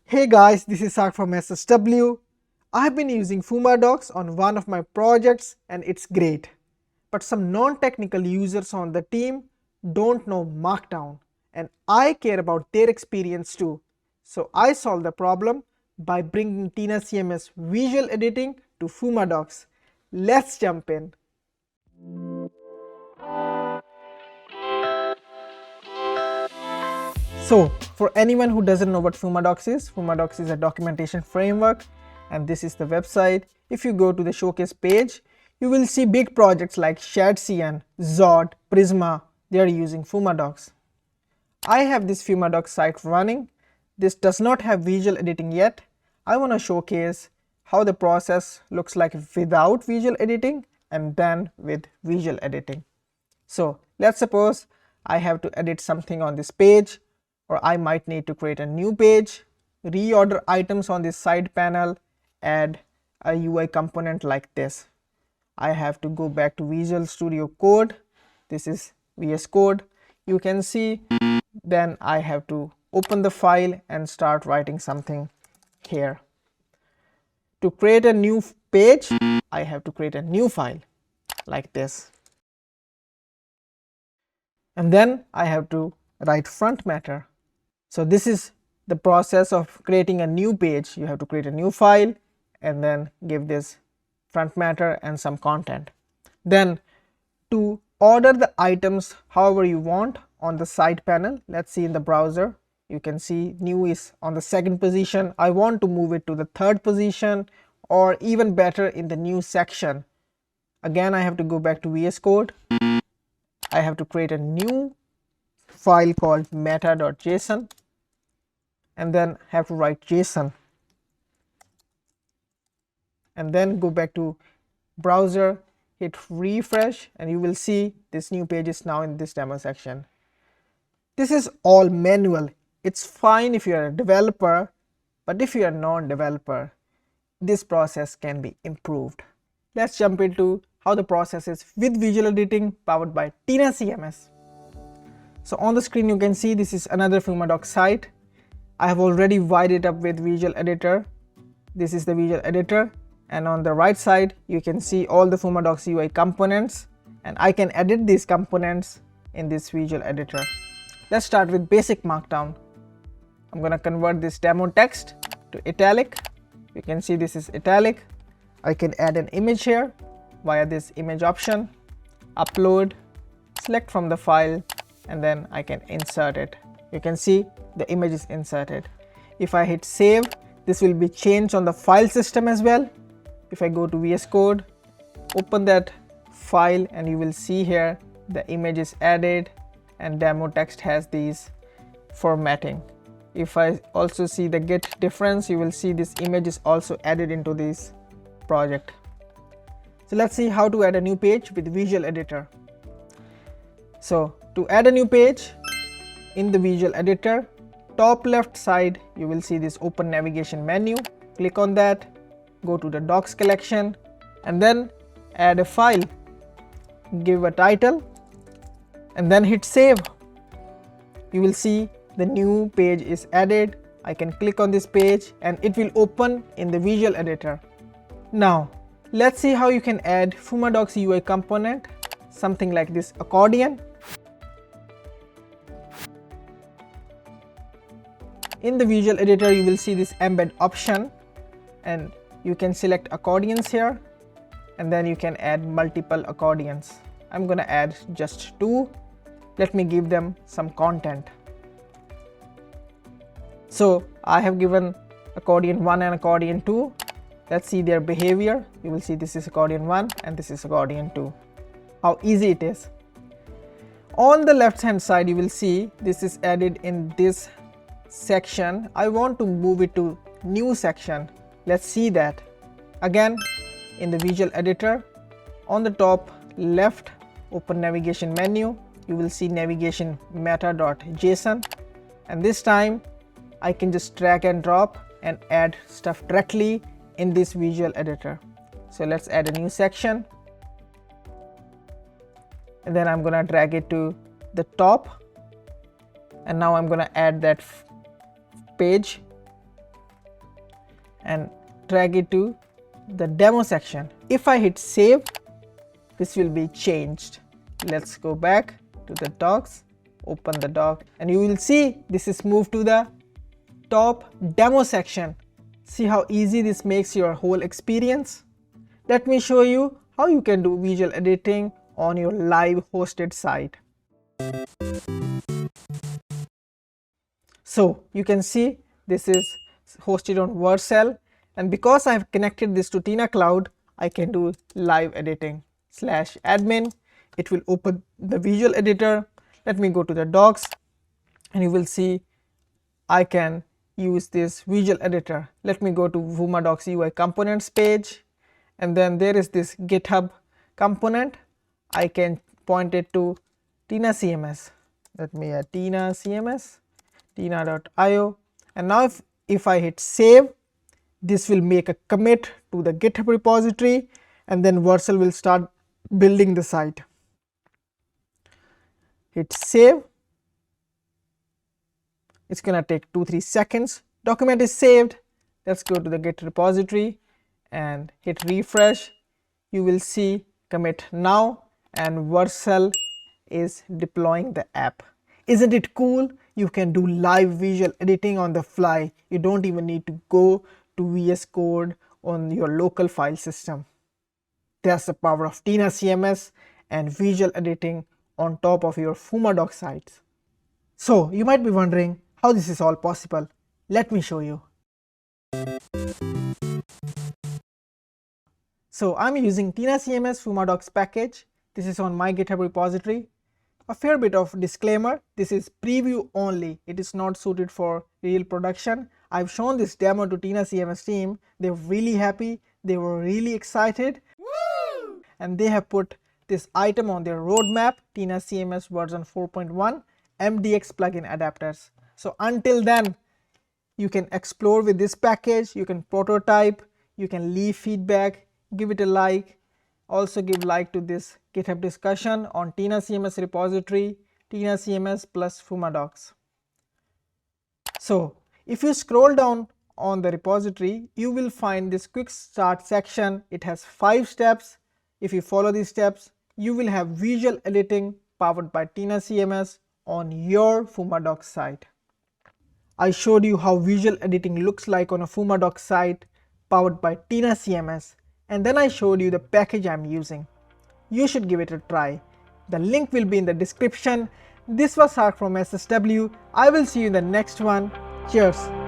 Hey guys, this is Hark from SSW. I've been using Fumadocs on one of my projects and it's great. But some non-technical users on the team don't know Markdown and I care about their experience too. So I solved the problem by bringing TinaCMS visual editing to Fumadocs. Let's jump in. So, for anyone who doesn't know what Fumadocs is a documentation framework and this is the website. If you go to the showcase page, you will see big projects like ShadCN, Zod, Prisma, they are using Fumadocs. I have this Fumadocs site running. This does not have visual editing yet. I want to showcase how the process looks like without visual editing and then with visual editing. So let's suppose I have to edit something on this page, or I might need to create a new page, reorder items on this side panel, add a UI component like this. I have to go back to Visual Studio Code. This is VS Code. You can see then I have to open the file and start writing something here. To create a new page, I have to create a new file like this. And then I have to write front matter. So this is the process of creating a new page. You have to create a new file and then give this front matter and some content. Then to order the items however you want on the side panel, let's see in the browser, you can see new is on the second position. I want to move it to the third position, or even better in the new section. Again, I have to go back to VS Code. I have to create a new file called meta.json and then have to write JSON and then go back to browser, hit refresh, and you will see this new page is now in this demo section. This is all manual. It's fine if you are a developer, but if you are non-developer, this process can be improved. Let's jump into how the process is with visual editing powered by TinaCMS. So on the screen you can see this is another Fumadocs site. I have already wired it up with visual editor. This is the visual editor, and on the right side you can see all the Fumadocs UI components, and I can edit these components in this visual editor. Let's start with basic Markdown. I'm going to convert this demo text to italic. You can see this is italic. I can add an image here via this image option, upload, select from the file, and then I can insert it. You can see the image is inserted. If I hit save, this will be changed on the file system as well. If I go to VS Code, open that file, and you will see here the image is added and demo text has these formatting. If I also see the git difference, you will see this image is also added into this project. So let's see how to add a new page with visual editor. So to add a new page in the visual editor, top left side you will see this open navigation menu. Click on that, go to the docs collection, and then add a file, give a title, and then hit save. You will see the new page is added. I can click on this page and it will open in the visual editor. Now let's see how you can add Fumadocs UI component, something like this accordion. In the visual editor you will see this embed option, and you can select accordions here, and then you can add multiple accordions. I'm gonna add just 2. Let me give them some content. So I have given accordion 1 and accordion 2. Let's see their behavior. You will see this is accordion 1 and this is accordion 2. How easy it is. On the left hand side you will see this is added in this section. I want to move it to new section. Let's see that. Again, in the visual editor, on the top left open navigation menu, you will see navigation meta.json, and this time I can just drag and drop and add stuff directly in this visual editor. So let's add a new section, and then I'm gonna drag it to the top, and now I'm gonna add that page and drag it to the demo section. If I hit save, this will be changed. Let's go back to the docs, open the doc, and you will see this is moved to the top demo section. See how easy this makes your whole experience? Let me show you how you can do visual editing on your live hosted site. So you can see this is hosted on Vercel, and because I have connected this to Tina Cloud, I can do live editing. /admin, it will open the visual editor. Let me go to the docs, and you will see I can use this visual editor. Let me go to Fumadocs UI components page, and then there is this GitHub component. I can point it to TinaCMS. Let me add TinaCMS, tina.io, and now if I hit save, this will make a commit to the GitHub repository, and then Vercel will start building the site. Hit save. It's gonna take 2-3 seconds. Document is saved. Let's go to the Git repository and hit refresh. You will see commit now, and Vercel is deploying the app. Isn't it cool? You can do live visual editing on the fly. You don't even need to go to VS Code on your local file system. That's the power of TinaCMS and visual editing on top of your Fumadocs sites. So you might be wondering how this is all possible. Let me show you. So I'm using TinaCMS Fumadocs package. This is on my GitHub repository. A fair bit of disclaimer, this is preview only. It is not suited for real production. I've shown this demo to TinaCMS team. They're really happy. They were really excited. Woo! And they have put this item on their roadmap, TinaCMS version 4.1 MDX plugin adapters. So until then, you can explore with this package, you can prototype, you can leave feedback, give it a like. Also give like to this GitHub discussion on TinaCMS repository, TinaCMS plus Fumadocs. So if you scroll down on the repository, you will find this quick start section. It has 5 steps. If you follow these steps, you will have visual editing powered by TinaCMS on your Fumadocs site. I showed you how visual editing looks like on a Fumadocs site powered by TinaCMS, and then I showed you the package I'm using. You should give it a try. The link will be in the description. This was Hark from SSW. I will see you in the next one. Cheers.